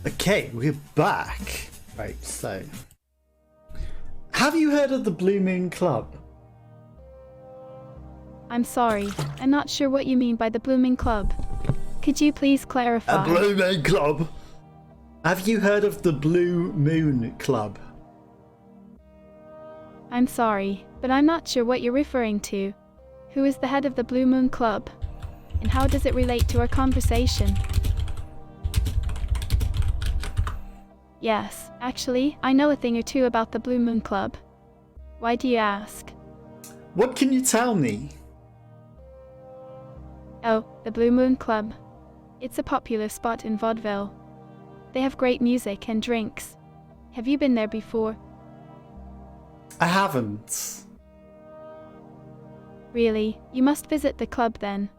Okay, we're back. Right, so... Have you heard of the Blue Moon Club? I'm sorry, I'm not sure what you mean by the Blooming Club. Could you please clarify? A Blue Moon Club? Have you heard of the Blue Moon Club? I'm sorry, but I'm not sure what you're referring to. Who is the head of the Blue Moon Club? And how does it relate to our conversation? Yes, actually, I know a thing or two about the Blue Moon Club. Why do you ask? What can you tell me? Oh, the Blue Moon Club. It's a popular spot in vaudeville. They have great music and drinks. Have you been there before? I haven't. Really, you must visit the club then.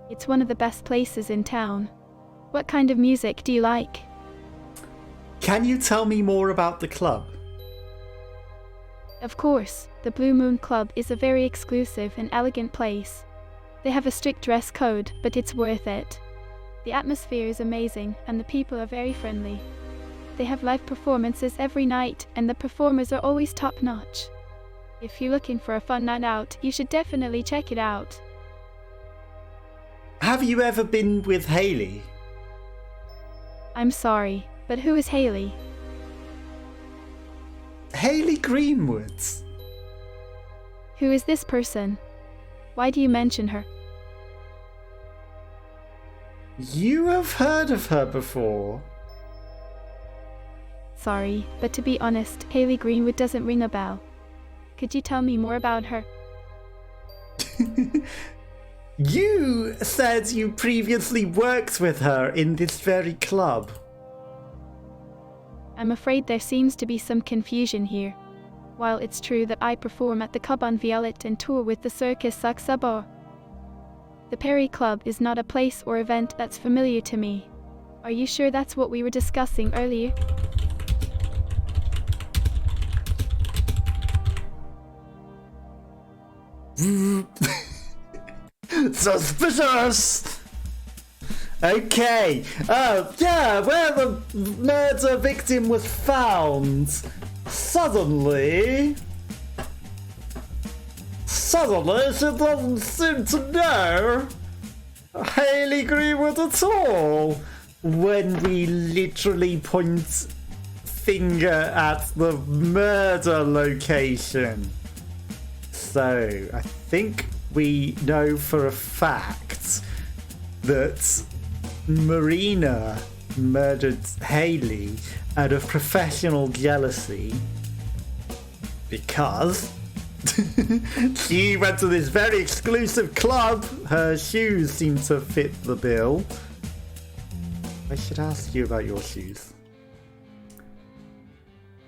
It's one of the best places in town. What kind of music do you like? Can you tell me more about the club? Of course, the Blue Moon Club is a very exclusive and elegant place. They have a strict dress code, but it's worth it. The atmosphere is amazing and the people are very friendly. They have live performances every night and the performers are always top-notch. If you're looking for a fun night out, you should definitely check it out. Have you ever been with Hailey? I'm sorry, but who is Hailey? Hailey Greenwood. Who is this person? Why do you mention her? You have heard of her before. Sorry, but to be honest, Hailey Greenwood doesn't ring a bell. Could you tell me more about her? You said you previously worked with her in this very club. I'm afraid there seems to be some confusion here. While it's true that I perform at the CABANE VIOLETTE and tour with the Circus Saxabar, the Perry Club is not a place or event that's familiar to me. Are you sure that's what we were discussing earlier? Suspicious! Okay. Yeah, where the murder victim was found. Suddenly, she doesn't seem to know Hailey Greenwood at all. When we literally point finger at the murder location. So, I think we know for a fact that Marina murdered Hailey out of professional jealousy because she went to this very exclusive club. Her shoes seem to fit the bill. I should ask you about your shoes.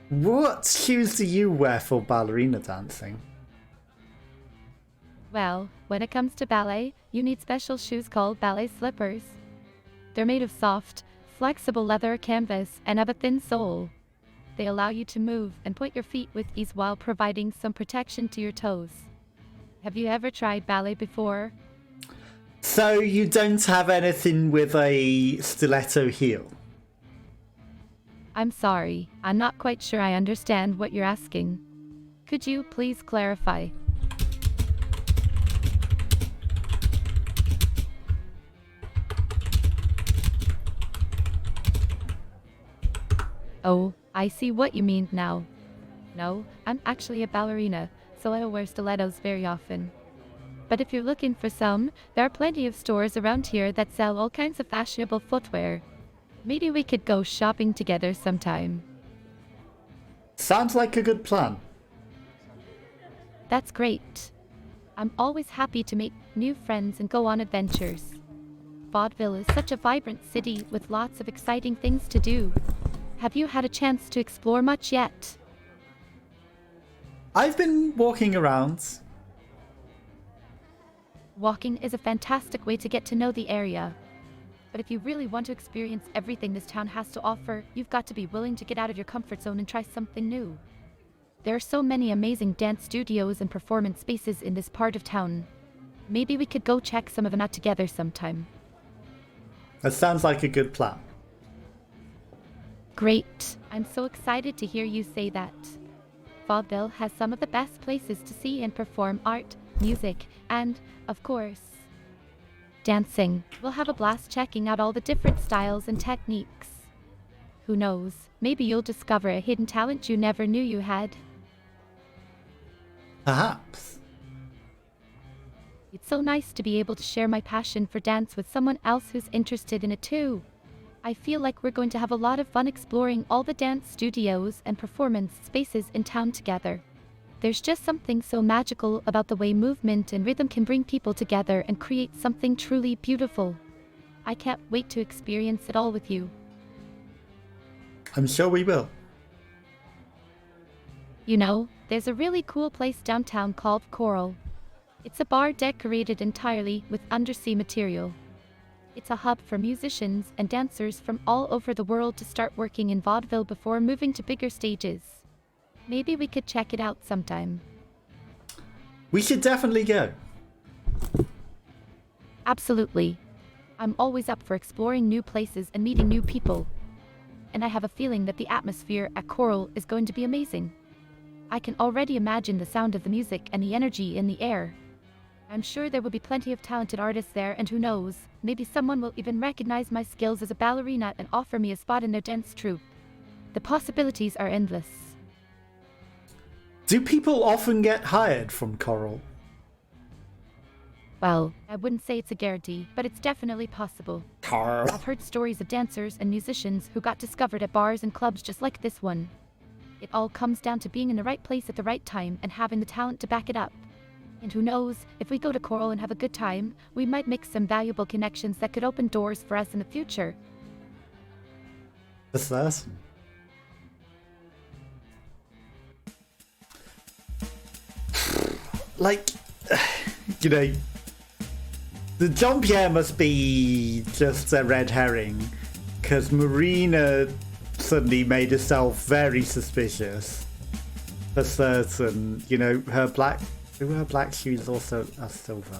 What shoes do you wear for ballerina dancing? Well, when it comes to ballet, you need special shoes called ballet slippers. They're made of soft, flexible leather canvas and have a thin sole. They allow you to move and point your feet with ease while providing some protection to your toes. Have you ever tried ballet before? So you don't have anything with a stiletto heel? I'm sorry, I'm not quite sure I understand what you're asking. Could you please clarify? Oh, I see what you mean now. No, I'm actually a ballerina, so I don't wear stilettos very often. But if you're looking for some, there are plenty of stores around here that sell all kinds of fashionable footwear. Maybe we could go shopping together sometime. Sounds like a good plan. That's great. I'm always happy to make new friends and go on adventures. Vaudeville is such a vibrant city with lots of exciting things to do. Have you had a chance to explore much yet? I've been walking around. Walking is a fantastic way to get to know the area. But if you really want to experience everything this town has to offer, you've got to be willing to get out of your comfort zone and try something new. There are so many amazing dance studios and performance spaces in this part of town. Maybe we could go check some of them out together sometime. That sounds like a good plan. Great. I'm so excited to hear you say that. Vaudeville has some of the best places to see and perform art, music, and, of course, dancing. We'll have a blast checking out all the different styles and techniques. Who knows, maybe you'll discover a hidden talent you never knew you had. Perhaps. It's so nice to be able to share my passion for dance with someone else who's interested in it too. I feel like we're going to have a lot of fun exploring all the dance studios and performance spaces in town together. There's just something so magical about the way movement and rhythm can bring people together and create something truly beautiful. I can't wait to experience it all with you. I'm sure we will. You know, there's a really cool place downtown called Coral. It's a bar decorated entirely with undersea material. It's a hub for musicians and dancers from all over the world to start working in vaudeville before moving to bigger stages. Maybe we could check it out sometime. We should definitely go. Absolutely. I'm always up for exploring new places and meeting new people. And I have a feeling that the atmosphere at Coral is going to be amazing. I can already imagine the sound of the music and the energy in the air. I'm sure there will be plenty of talented artists there, and who knows, maybe someone will even recognize my skills as a ballerina and offer me a spot in their dance troupe. The possibilities are endless. Do people often get hired from Coral? Well, I wouldn't say it's a guarantee, but it's definitely possible. Coral. I've heard stories of dancers and musicians who got discovered at bars and clubs just like this one. It all comes down to being in the right place at the right time and having the talent to back it up. And who knows, if we go to Coral and have a good time, we might make some valuable connections that could open doors for us in the future. For certain. Like, you know, the Jean-Pierre must be just a red herring, because Marina suddenly made herself very suspicious. For certain, you know, her black shoes also are silver.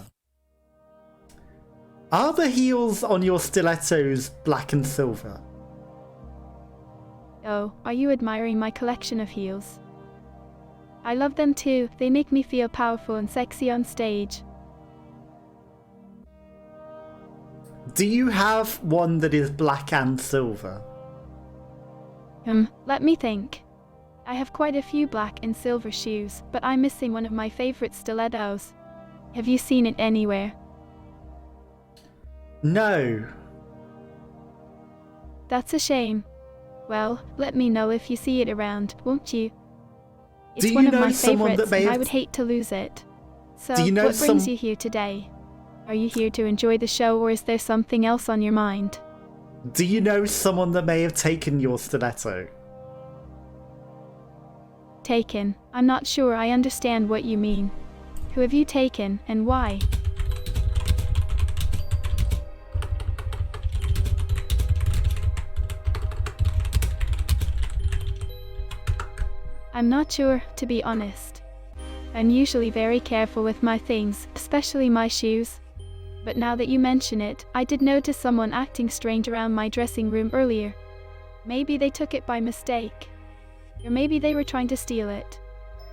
Are the heels on your stilettos black and silver? Oh, are you admiring my collection of heels? I love them too. They make me feel powerful and sexy on stage. Do you have one that is black and silver? Let me think. I have quite a few black and silver shoes, but I'm missing one of my favorite stilettos. Have you seen it anywhere? No. That's a shame. Well, let me know if you see it around, won't you? It's Do you one of know my someone favorites, that may and have... I would hate to lose it. So, Do you know what brings you here today? Are you here to enjoy the show, or is there something else on your mind? Do you know someone that may have taken your stiletto? Taken? I'm not sure I understand what you mean. Who have you taken, and why? I'm not sure, to be honest. I'm usually very careful with my things, especially my shoes. But now that you mention it, I did notice someone acting strange around my dressing room earlier. Maybe they took it by mistake. Or maybe they were trying to steal it.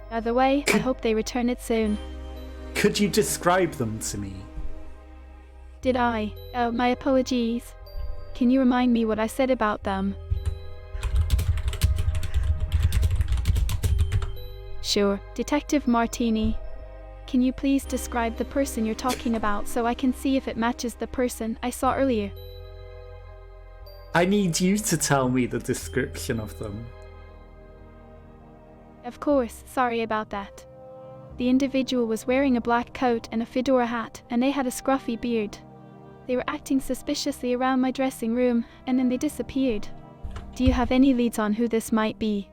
Either way, I hope they return it soon. Could you describe them to me? Did I? Oh, my apologies. Can you remind me what I said about them? Sure, Detective Martini. Can you please describe the person you're talking about so I can see if it matches the person I saw earlier? I need you to tell me the description of them. Of course, sorry about that. The individual was wearing a black coat and a fedora hat, and they had a scruffy beard. They were acting suspiciously around my dressing room, and then they disappeared. Do you have any leads on who this might be?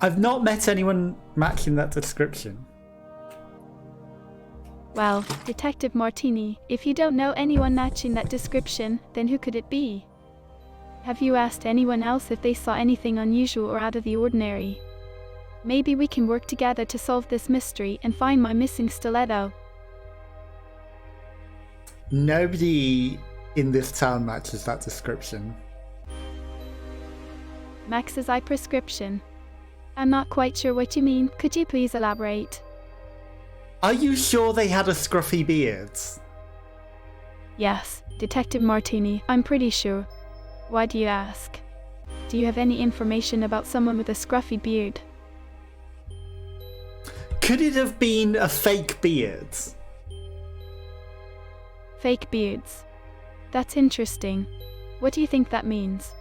I've not met anyone matching that description. Well, Detective Martini, if you don't know anyone matching that description, then who could it be? Have you asked anyone else if they saw anything unusual or out of the ordinary? Maybe we can work together to solve this mystery and find my missing stiletto. Nobody in this town matches that description. Max's eye prescription. I'm not quite sure what you mean. Could you please elaborate? Are you sure they had a scruffy beard? Yes, Detective Martini, I'm pretty sure. Why do you ask? Do you have any information about someone with a scruffy beard? Could it have been a fake beard? Fake beards. That's interesting. What do you think that means?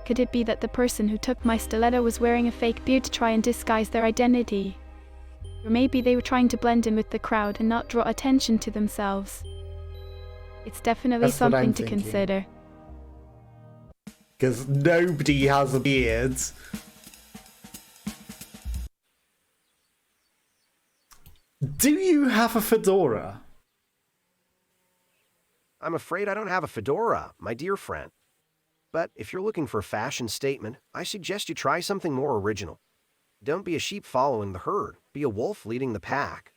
Could it be that the person who took my stiletto was wearing a fake beard to try and disguise their identity? Or maybe they were trying to blend in with the crowd and not draw attention to themselves. It's definitely That's what I'm something to thinking. consider. Because nobody has a beard. Do you have a fedora? I'm afraid I don't have a fedora, my dear friend. But if you're looking for a fashion statement, I suggest you try something more original. Don't be a sheep following the herd. Be a wolf leading the pack.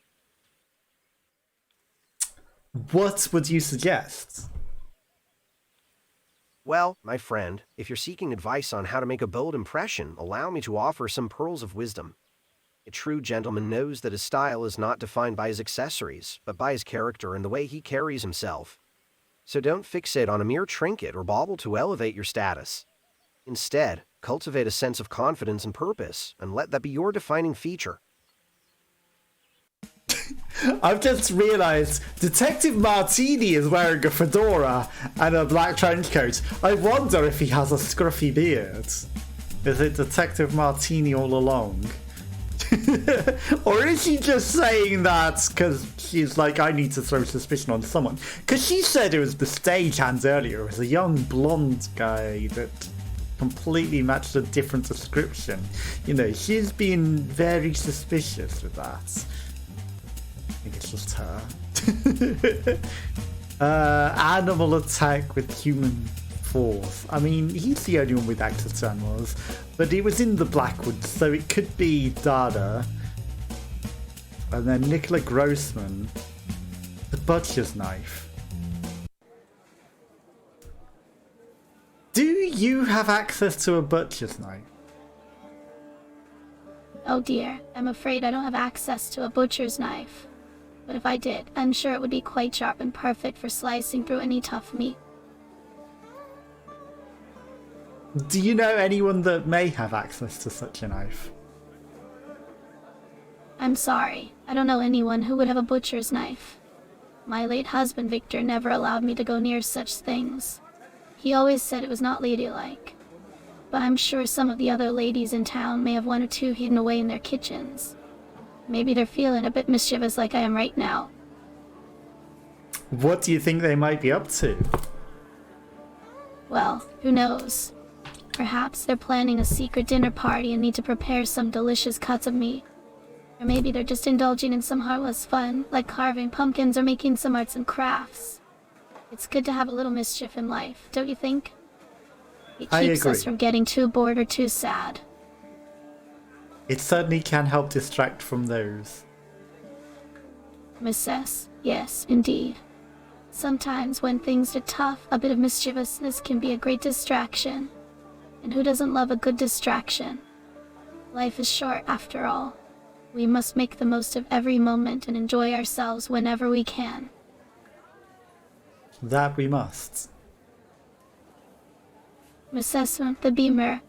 What would you suggest? Well, my friend, if you're seeking advice on how to make a bold impression, allow me to offer some pearls of wisdom. A true gentleman knows that his style is not defined by his accessories, but by his character and the way he carries himself. So don't fixate on a mere trinket or bauble to elevate your status. Instead, cultivate a sense of confidence and purpose, and let that be your defining feature. I've just realised Detective Martini is wearing a fedora and a black trench coat. I wonder if he has a scruffy beard. Is it Detective Martini all along? Or is she just saying that because she's like, I need to throw suspicion on someone? Because she said it was the stagehands earlier. It was a young blonde guy that completely matched a different description. You know, she's been very suspicious with that. I think it's just her. Animal attack with human force. I mean, he's the only one with access to animals, but he was in the Blackwoods, so it could be Dada. And then Nicola Grossman, the butcher's knife. Do you have access to a butcher's knife? Oh dear, I'm afraid I don't have access to a butcher's knife. But if I did, I'm sure it would be quite sharp and perfect for slicing through any tough meat. Do you know anyone that may have access to such a knife? I'm sorry, I don't know anyone who would have a butcher's knife. My late husband Victor never allowed me to go near such things. He always said it was not ladylike. But I'm sure some of the other ladies in town may have one or two hidden away in their kitchens. Maybe they're feeling a bit mischievous like I am right now. What do you think they might be up to? Well, who knows? Perhaps they're planning a secret dinner party and need to prepare some delicious cuts of meat. Or maybe they're just indulging in some harmless fun, like carving pumpkins or making some arts and crafts. It's good to have a little mischief in life, don't you think? It keeps us from getting too bored or too sad. It certainly can help distract from those. Miss S, yes, indeed. Sometimes when things are tough, a bit of mischievousness can be a great distraction. And who doesn't love a good distraction? Life is short after all. We must make the most of every moment and enjoy ourselves whenever we can. That we must. Miss S, the Beamer.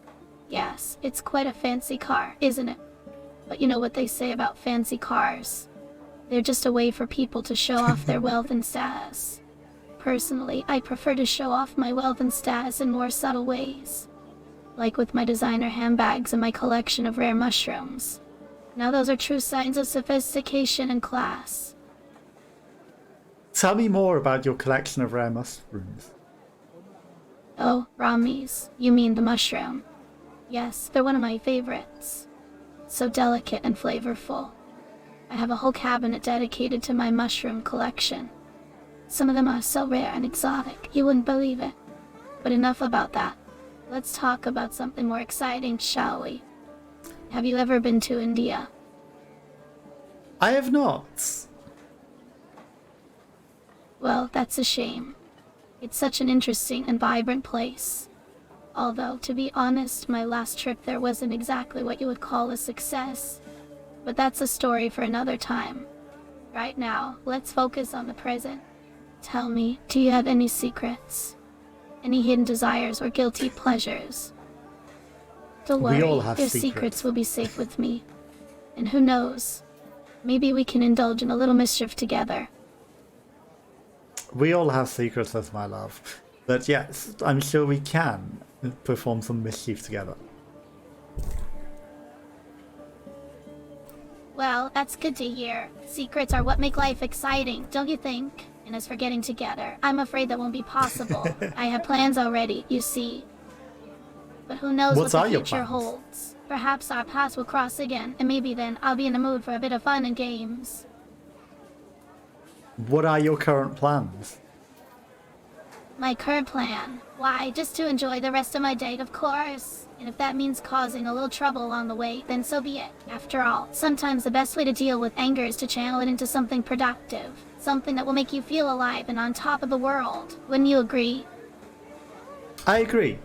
Yes, it's quite a fancy car, isn't it? But you know what they say about fancy cars. They're just a way for people to show off their wealth and status. Personally, I prefer to show off my wealth and status in more subtle ways. Like with my designer handbags and my collection of rare mushrooms. Now those are true signs of sophistication and class. Tell me more about your collection of rare mushrooms. Oh, Ramis, you mean the mushroom. Yes, they're one of my favorites. so delicate and flavorful. I have a whole cabinet dedicated to my mushroom collection. Some of them are so rare and exotic, you wouldn't believe it. But enough about that. Let's talk about something more exciting, shall we? Have you ever been to India? I have not. Well, that's a shame. It's such an interesting and vibrant place. Although, to be honest, my last trip there wasn't exactly what you would call a success. But that's a story for another time. Right now, let's focus on the present. Tell me, do you have any secrets? Any hidden desires or guilty pleasures? Don't worry, We all have your secrets. secrets will be safe with me. And who knows? Maybe we can indulge in a little mischief together. We all have secrets, as my love. But yes, I'm sure we can perform some mischief together. Well, that's good to hear. Secrets are what make life exciting, don't you think? And as for getting together, I'm afraid that won't be possible. I have plans already, you see. But who knows what What are the your future plans? holds. Perhaps our paths will cross again, and maybe then I'll be in the mood for a bit of fun and games. What are your current plans? My current plan? Why, just to enjoy the rest of my date, of course. And if that means causing a little trouble along the way, then so be it. After all, sometimes the best way to deal with anger is to channel it into something productive. Something that will make you feel alive and on top of the world. Wouldn't you agree? I agree.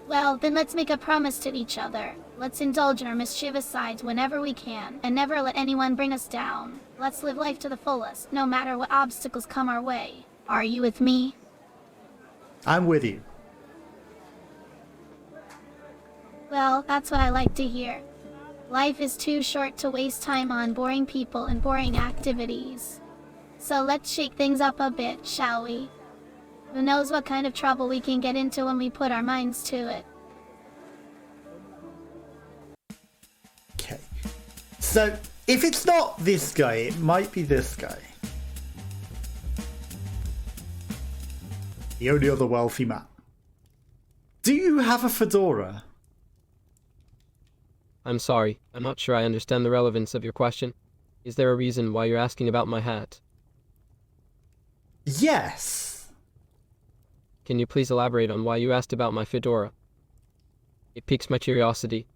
Well, then let's make a promise to each other. Let's indulge in our mischievous sides whenever we can, and never let anyone bring us down. Let's live life to the fullest, no matter what obstacles come our way. Are you with me? I'm with you. Well, that's what I like to hear. Life is too short to waste time on boring people and boring activities. So let's shake things up a bit, shall we? Who knows what kind of trouble we can get into when we put our minds to it. Okay. So, if it's not this guy, it might be this guy. The only other wealthy man. Do you have a fedora? I'm sorry, I'm not sure I understand the relevance of your question. Is there a reason why you're asking about my hat? Yes. Can you please elaborate on why you asked about my fedora? It piques my curiosity.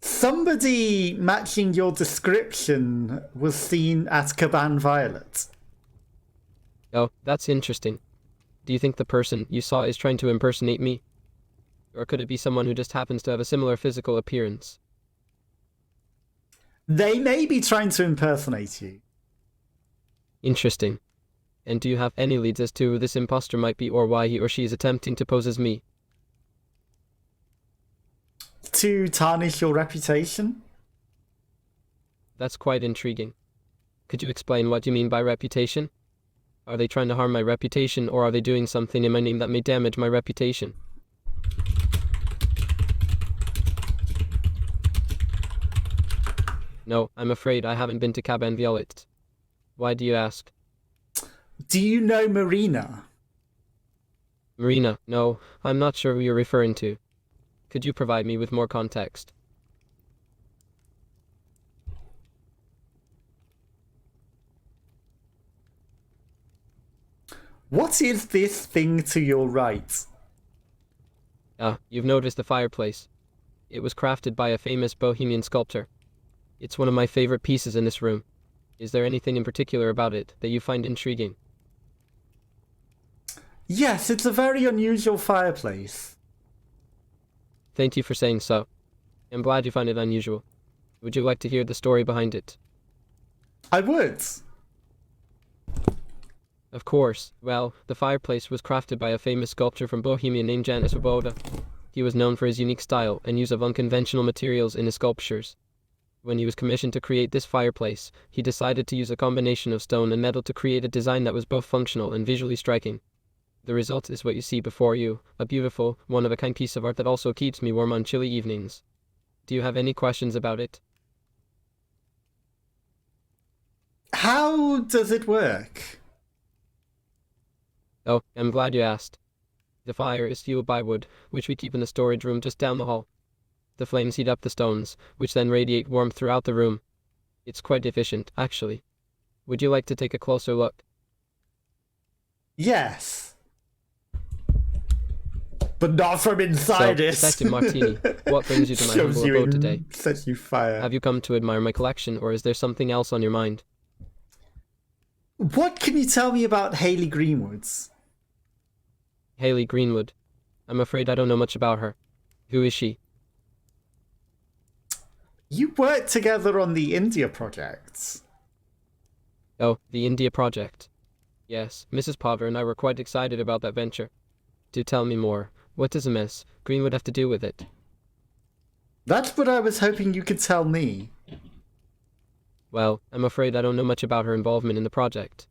Somebody matching your description was seen at CABANE Violet. Oh, that's interesting. Do you think the person you saw is trying to impersonate me? Or could it be someone who just happens to have a similar physical appearance? They may be trying to impersonate you. Interesting. And do you have any leads as to who this imposter might be or why he or she is attempting to pose as me? To tarnish your reputation? That's quite intriguing. Could you explain what you mean by reputation? Are they trying to harm my reputation, or are they doing something in my name that may damage my reputation? No, I'm afraid I haven't been to CABANE VIOLETTE. Why do you ask? Do you know Marina? Marina, no, I'm not sure who you're referring to. Could you provide me with more context? What is this thing to your right? Ah, you've noticed the fireplace. It was crafted by a famous Bohemian sculptor. It's one of my favorite pieces in this room. Is there anything in particular about it that you find intriguing? Yes, it's a very unusual fireplace. Thank you for saying so. I'm glad you find it unusual. Would you like to hear the story behind it? I would. Of course. Well, the fireplace was crafted by a famous sculptor from Bohemia named Jan Swoboda. He was known for his unique style and use of unconventional materials in his sculptures. When he was commissioned to create this fireplace, he decided to use a combination of stone and metal to create a design that was both functional and visually striking. The result is what you see before you, a beautiful, one-of-a-kind piece of art that also keeps me warm on chilly evenings. Do you have any questions about it? How does it work? Oh, I'm glad you asked. The fire is fueled by wood, which we keep in the storage room just down the hall. The flames heat up the stones, which then radiate warmth throughout the room. It's quite efficient, actually. Would you like to take a closer look? Yes. But not from inside So, it. Detective Martini, what brings you to my Shoves humble you abode in today? and sets you fire. Have you come to admire my collection, or is there something else on your mind? What can you tell me about Hailey Greenwoods? Hailey Greenwood. I'm afraid I don't know much about her. Who is she? You worked together on the India projects. Oh, the India project. Yes, Mrs. Potter and I were quite excited about that venture. Do tell me more. What does Miss Greenwood have to do with it? That's what I was hoping you could tell me. Well, I'm afraid I don't know much about her involvement in the project.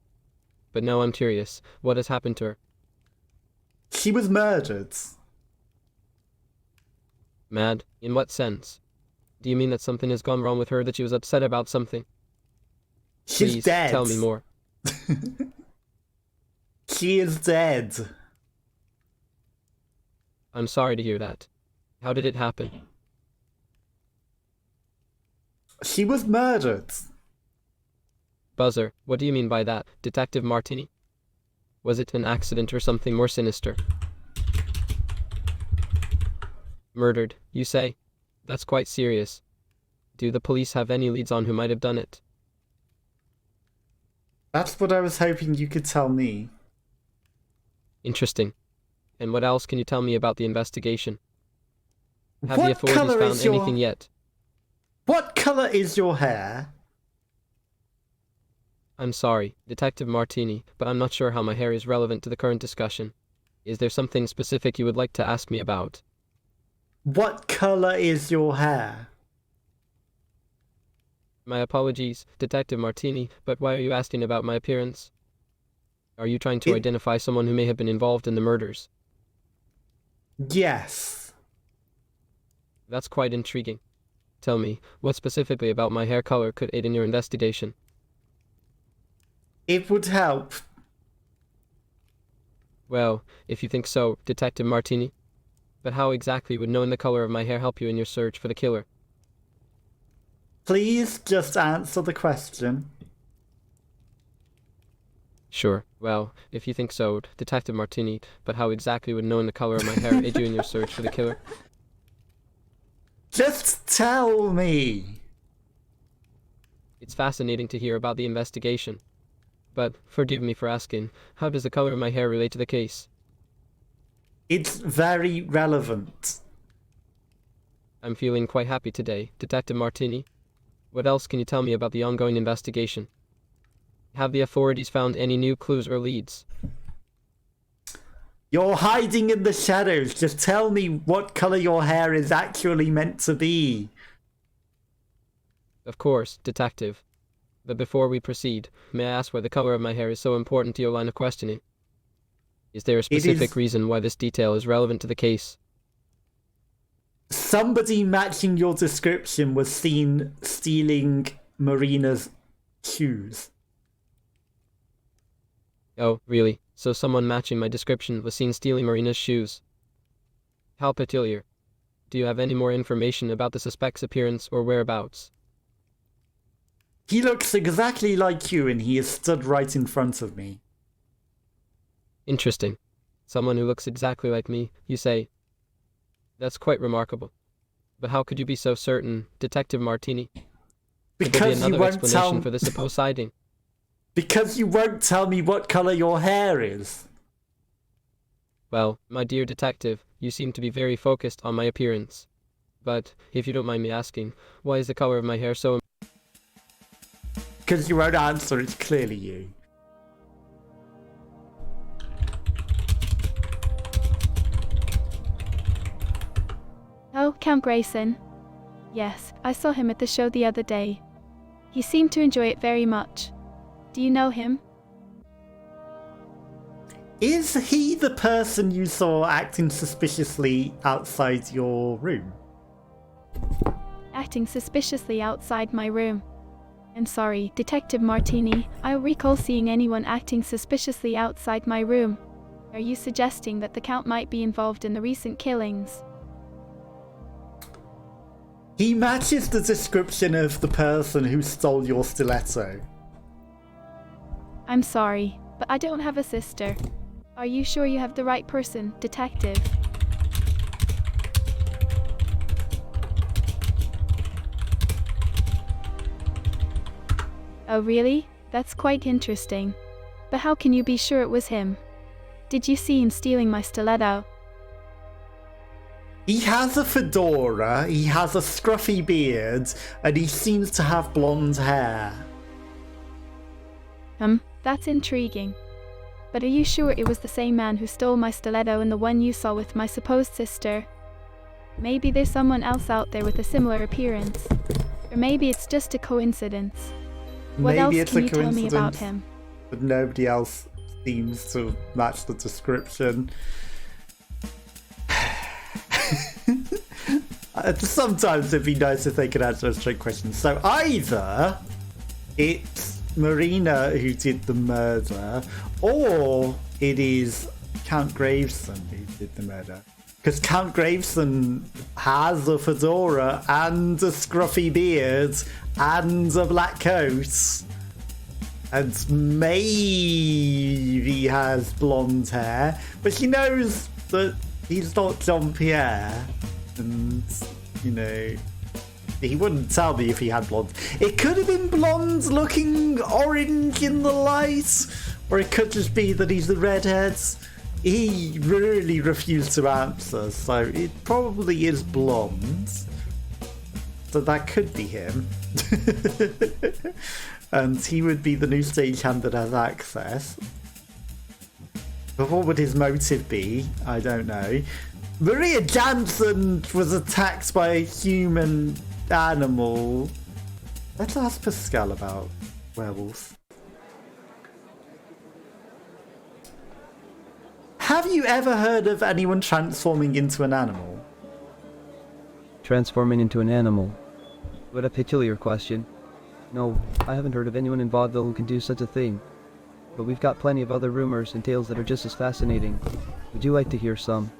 But now I'm curious. What has happened to her? She was murdered. Mad? In what sense? Do you mean that something has gone wrong with her, that she was upset about something? She's Please, dead. tell me more. She is dead. I'm sorry to hear that. How did it happen? She was murdered. Buzzer, what do you mean by that, Detective Martini? Was it an accident or something more sinister? Murdered, you say? That's quite serious. Do the police have any leads on who might have done it? That's what I was hoping you could tell me. Interesting. And what else can you tell me about the investigation? Have the What authorities colour found is your... anything yet? What colour is your hair? I'm sorry, Detective Martini, but I'm not sure how my hair is relevant to the current discussion. Is there something specific you would like to ask me about? What colour is your hair? My apologies, Detective Martini, but why are you asking about my appearance? Are you trying to identify someone who may have been involved in the murders? Yes. That's quite intriguing. Tell me, what specifically about my hair color could aid in your investigation? It would help. Well, if you think so, Detective Martini. But how exactly would knowing the color of my hair help you in your search for the killer? Please just answer the question. Sure. Well, if you think so, Detective Martini, but how exactly would knowing the color of my hair aid you in your search for the killer? Just tell me. It's fascinating to hear about the investigation. But, forgive me for asking, how does the color of my hair relate to the case? It's very relevant. I'm feeling quite happy today, Detective Martini. What else can you tell me about the ongoing investigation? Have the authorities found any new clues or leads? You're hiding in the shadows. Just tell me what colour your hair is actually meant to be. Of course, Detective. But before we proceed, may I ask why the color of my hair is so important to your line of questioning? Is there a specific reason why this detail is relevant to the case? Somebody matching your description was seen stealing Marina's shoes. Oh, really? So someone matching my description was seen stealing Marina's shoes. How peculiar. Do you have any more information about the suspect's appearance or whereabouts? He looks exactly like you and he is stood right in front of me. Interesting. Someone who looks exactly like me, you say. That's quite remarkable. But how could you be so certain, Detective Martini? Could there be Because you another won't explanation tell... for the supposed sighting? Because you won't tell me what colour your hair is. Well, my dear detective, you seem to be very focused on my appearance. But, if you don't mind me asking, why is the color of my hair so... Because you won't answer, it's clearly you. Oh, Count Grayson. Yes, I saw him at the show the other day. He seemed to enjoy it very much. Do you know him? Is he the person you saw acting suspiciously outside your room? Acting suspiciously outside my room. I'm sorry, Detective Martini, I don't recall seeing anyone acting suspiciously outside my room. Are you suggesting that the Count might be involved in the recent killings? He matches the description of the person who stole your stiletto. I'm sorry, but I don't have a sister. Are you sure you have the right person, detective? Oh really? That's quite interesting. But how can you be sure it was him? Did you see him stealing my stiletto? He has a fedora, he has a scruffy beard, and he seems to have blonde hair. That's intriguing. But are you sure it was the same man who stole my stiletto and the one you saw with my supposed sister? Maybe there's someone else out there with a similar appearance. Or maybe it's just a coincidence. What else can you tell me about him? But nobody else seems to match the description. Sometimes it'd be nice if they could answer a straight question. So either it's Marina who did the murder, or it is Count Gravesen who did the murder. Because Count Gravesen has a fedora and a scruffy beard and a black coat. And maybe has blonde hair. But she knows that he's not Jean-Pierre. And, you know, he wouldn't tell me if he had blonde. It could have been blonde looking orange in the light. Or it could just be that he's the redhead. He really refused to answer, so it probably is blonde. So that could be him. And he would be the new stagehand that has access. But what would his motive be? I don't know. Maria Jansen was attacked by a human animal. Let's ask Pascal about werewolves. Have you ever heard of anyone transforming into an animal? Transforming into an animal? What a peculiar question. No, I haven't heard of anyone in vaudeville who can do such a thing. But we've got plenty of other rumors and tales that are just as fascinating. Would you like to hear some?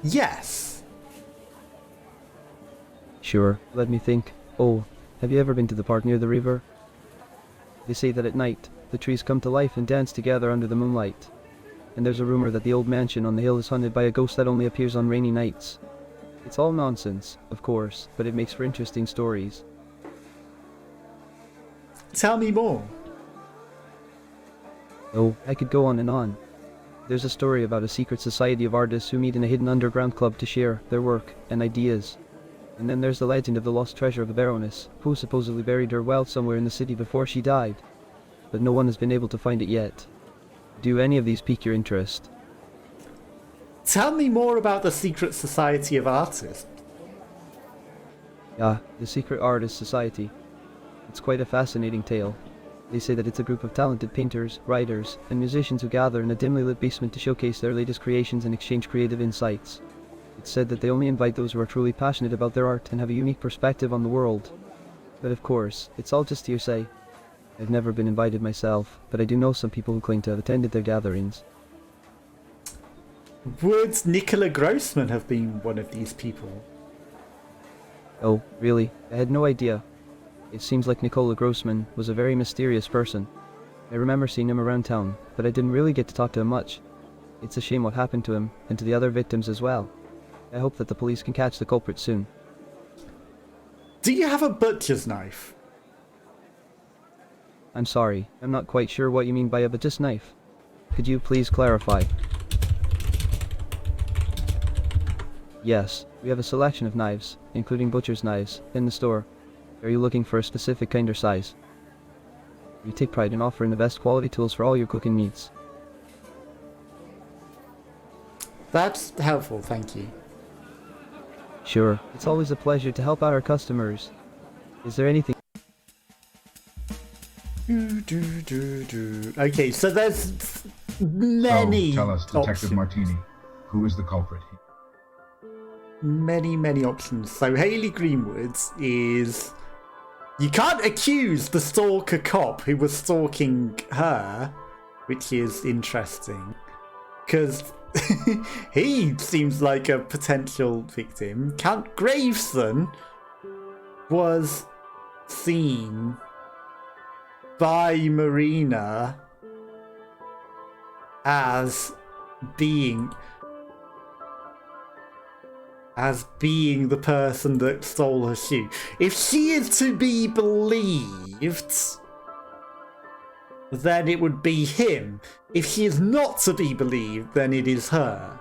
Yes. Sure, let me think. Oh, have you ever been to the park near the river? They say that at night, the trees come to life and dance together under the moonlight. And there's a rumor that the old mansion on the hill is haunted by a ghost that only appears on rainy nights. It's all nonsense, of course, but it makes for interesting stories. Tell me more. Oh, I could go on and on. There's a story about a secret society of artists who meet in a hidden underground club to share their work and ideas. And then there's the legend of the lost treasure of the Baroness, who supposedly buried her wealth somewhere in the city before she died. But no one has been able to find it yet. Do any of these pique your interest? Tell me more about the secret society of artists. Yeah, the Secret Artist Society. It's quite a fascinating tale. They say that it's a group of talented painters, writers, and musicians who gather in a dimly lit basement to showcase their latest creations and exchange creative insights. It's said that they only invite those who are truly passionate about their art and have a unique perspective on the world. But of course, it's all just hearsay. I've never been invited myself, but I do know some people who claim to have attended their gatherings. Would Nicola Grossman have been one of these people? Oh, really? I had no idea. It seems like Nicola Grossman was a very mysterious person. I remember seeing him around town, but I didn't really get to talk to him much. It's a shame what happened to him, and to the other victims as well. I hope that the police can catch the culprit soon. Do you have a butcher's knife? I'm sorry, I'm not quite sure what you mean by a butcher's knife. Could you please clarify? Yes, we have a selection of knives, including butcher's knives, in the store. Are you looking for a specific kind or size? We take pride in offering the best quality tools for all your cooking needs. That's helpful, thank you. Sure, it's always a pleasure to help out our customers. Is there anything... Okay, so there's many So, tell us, Detective options. Martini, who is the culprit? Many options. So Hailey Greenwood is... You can't accuse the stalker cop who was stalking her, which is interesting. because he seems like a potential victim. Count Gravesen was seen by Marina as being the person that stole her shoe. If she is to be believed, then it would be him. If she is not to be believed, then it is her.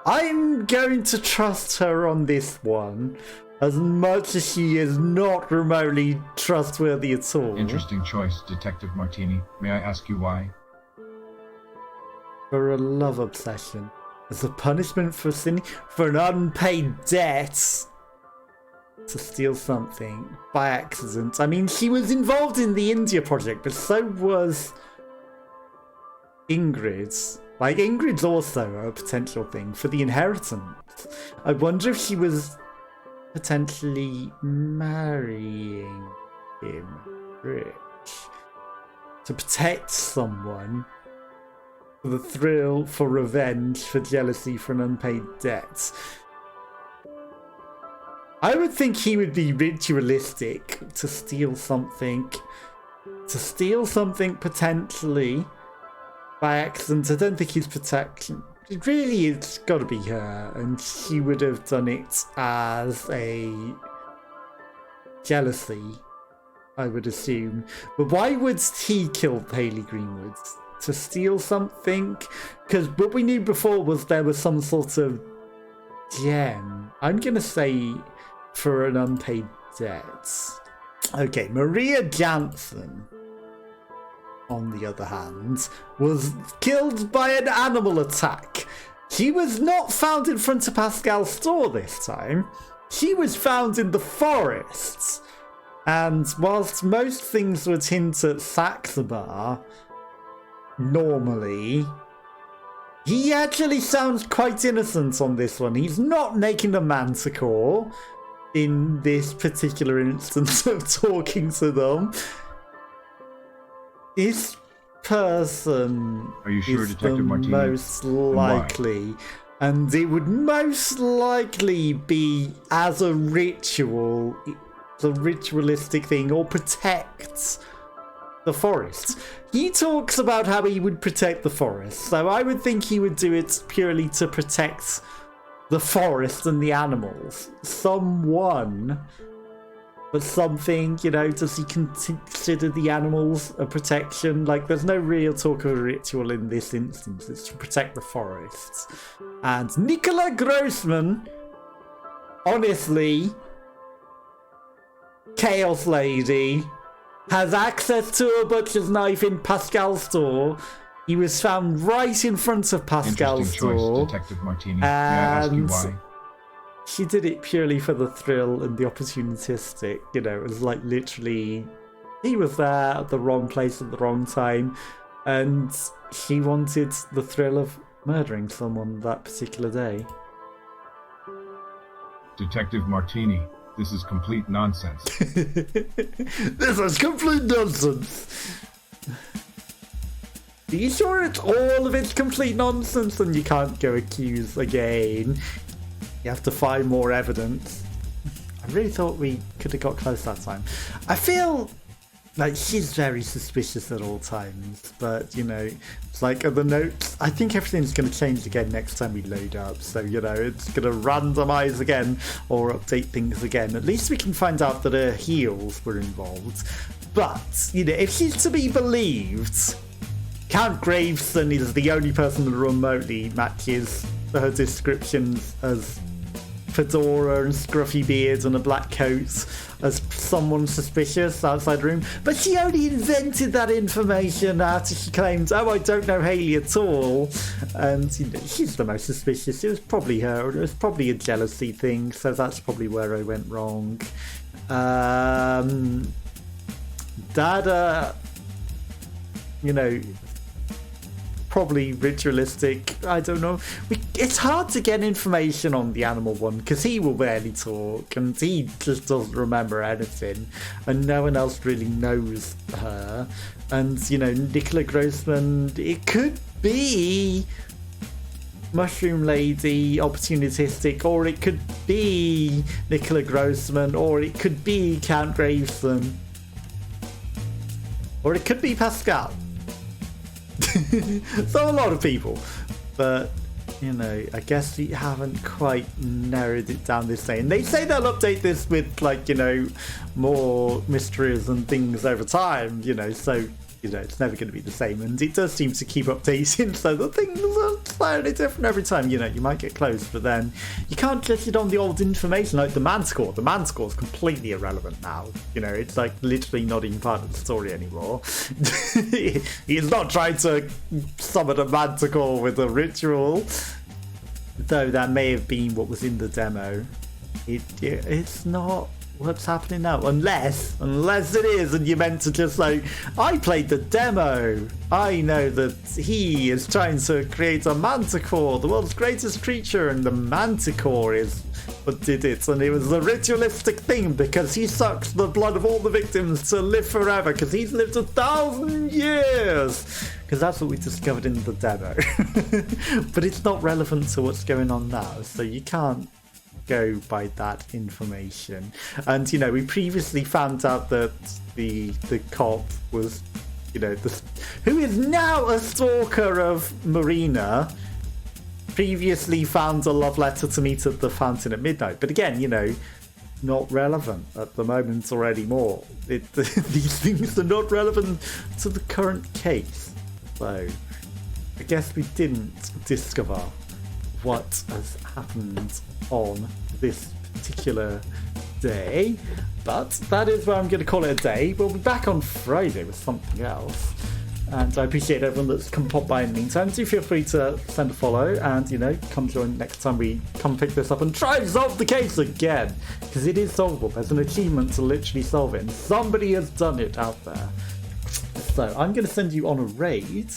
I'm going to trust her on this one, as much as she is not remotely trustworthy at all. Interesting choice, Detective Martini. May I ask you why? For a love obsession. As a punishment for sinning for an unpaid debt. To steal something by accident. I mean, she was involved in the India project, but so was Ingrid. Like, Ingrid's also a potential thing for the inheritance. I wonder if she was potentially marrying him rich to protect someone, for the thrill, for revenge, for jealousy, for an unpaid debt. I would think he would be ritualistic to steal something. To steal something potentially by accident. I don't think he's protection. It really, it's got to be her, and she would have done it as a jealousy, I would assume. But why would he kill Hailey Greenwood? To steal something? Because what we knew before was there was some sort of gem. I'm going to say for an unpaid debt. Okay, Maria Jansen, on the other hand, was killed by an animal attack. She was not found in front of Pascal's store this time. She was found in the forests. And whilst most things would hint at Saxabar, normally, he actually sounds quite innocent on this one. He's not making a manticore in this particular instance of talking to them. This person Are you sure, is Detective the Martini? most And why? likely, and it would most likely be as a ritual, the ritualistic thing, or protect the forest. He talks about how he would protect the forest, so I would think he would do it purely to protect the forest and the animals. Someone, but something, you know, does he consider the animals a protection? Like, there's no real talk of a ritual in this instance. It's to protect the forests. And Nicola Grossman, honestly, Chaos Lady, has access to a butcher's knife in Pascal's store. He was found right in front of Pascal's Interesting store. choice, Detective Martini. May I ask you And why? she did it purely for the thrill and the opportunistic. You know, it was like literally, he was there at the wrong place at the wrong time, and she wanted the thrill of murdering someone that particular day. Detective Martini, this is complete nonsense. This is complete nonsense. Are you sure it's all of it's complete nonsense? Then you can't go accuse again. You have to find more evidence. I really thought we could have got close that time. I feel like she's very suspicious at all times, but you know, it's like the notes. I think everything's going to change again next time we load up, so you know, it's going to randomize again or update things again. At least we can find out that her heels were involved. But you know, if she's to be believed, Count Gravesen is the only person that remotely matches her descriptions as fedora and scruffy beard and a black coat as someone suspicious outside the room. But she only invented that information after she claimed, oh, I don't know Hailey at all. And you know, she's the most suspicious. It was probably her. It was probably a jealousy thing, so that's probably where I went wrong. Dada, you know, probably ritualistic. I don't know. It's hard to get information on the animal one because he will barely talk and he just doesn't remember anything, and no one else really knows her. And you know, Nicola Grossman, it could be Mushroom Lady, opportunistic, or it could be Nicola Grossman, or it could be Count Gravesen, or it could be Pascal. So a lot of people, but you know, I guess we haven't quite narrowed it down this day. And they say they'll update this with, like, you know, more mysteries and things over time, you know, so, you know, it's never going to be the same. And it does seem to keep updating, so the things are slightly different every time. You know, you might get close, but then you can't just sit on the old information, like the Manticore. The Manticore is completely irrelevant now. You know, it's like literally not even part of the story anymore. He's not trying to summon a Manticore with a ritual, though that may have been what was in the demo. It's not what's happening now, unless it is, and you're meant to just like, I played the demo, I know that he is trying to create a manticore, the world's greatest creature, and the manticore is what did it, and it was a ritualistic thing because he sucks the blood of all the victims to live forever because he's lived 1,000 years, because that's what we discovered in the demo. But it's not relevant to what's going on now, so you can't go by that information. And you know, we previously found out that the cop was, you know, who is now a stalker of Marina, previously found a love letter to meet at the fountain at midnight. But again, you know, not relevant at the moment or anymore. These things are not relevant to the current case. So I guess we didn't discover what has happened on this particular day, but that is where I'm going to call it a day. We'll be back on Friday with something else, and I appreciate everyone that's come pop by in the meantime. Do feel free to send a follow, and you know, come join next time we come pick this up and try and solve the case again, because it is solvable. There's an achievement to literally solve it, and somebody has done it out there. So I'm going to send you on a raid,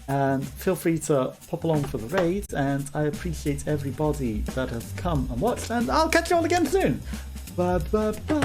and feel free to pop along for the raid, and I appreciate everybody that has come and watched, and I'll catch you all again soon. Bye bye bye.